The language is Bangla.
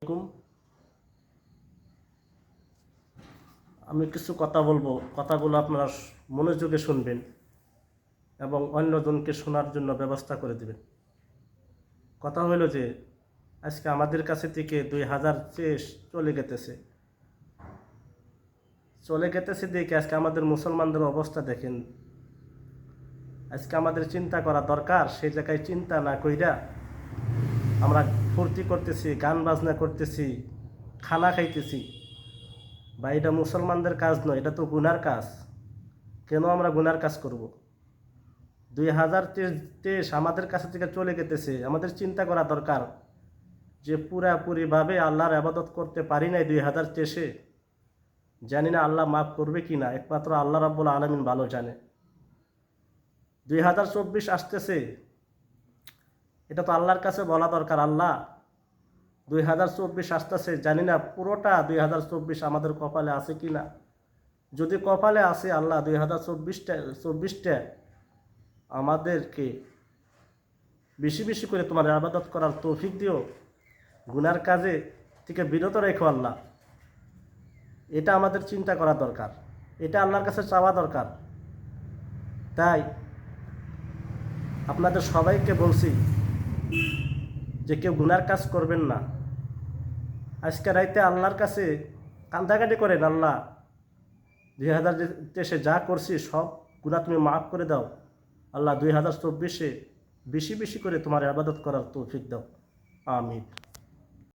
আলাইকুম। আমি কিছু কথা বলবো, কথাগুলো আপনারা মনোযোগে শুনবেন এবং অন্যজনকে শোনার জন্য ব্যবস্থা করে দেবেন। কথা হলো যে আজকে আমাদের কাছে থেকে 2023 চলে গেতেছে দেখে আজকে আমাদের মুসলমানদের অবস্থা দেখেন। আজকে আমাদের চিন্তা করা দরকার, সেই জায়গায় চিন্তা না কইরা আমরা ফুর্তি করতেছি, গান বাজনা করতেছি, খানা খাইতেছি। বা এটা মুসলমানদের কাজ নয়, এটা তো গুনার কাজ। কেন আমরা গুনার কাজ করব? 2023 আমাদের কাছে থেকে চলে গেতেছে, আমাদের চিন্তা করা দরকার যে পুরাপুরিভাবে আল্লাহর ইবাদত করতে পারি নাই 2023-এ। জানি না আল্লাহ মাফ করবে কি না, একমাত্র আল্লাহ রাব্বুল আলামিন ভালো জানে। 2024 আসতেছে, এটা তো আল্লাহর কাছে বলা দরকার, আল্লাহ 2024 আসতেছে, জানি না পুরোটা 2024 আমাদের কপালে আছে কি না। যদি কপালে আসে আল্লাহ 2024টা আমাদেরকে বেশি বেশি করে তোমার ইবাদত করার তৌফিক দিও, গুনার কাজে থেকে বিরত রেখো আল্লাহ। এটা আমাদের চিন্তা করা দরকার, এটা আল্লাহর কাছে চাওয়া দরকার। তাই আপনাদের সবাইকে বলছি যে কেউ গুনার কাজ করবেন না। আজকে রাইতে আল্লাহর কাছে কান্দাকাটি করেন, আল্লাহ 2023-এ যা করছি সব গুনাহ তুমি মাফ করে দাও। আল্লাহ 2024-এ বেশি বেশি করে তোমার ইবাদত করার তৌফিক দাও। আমিন।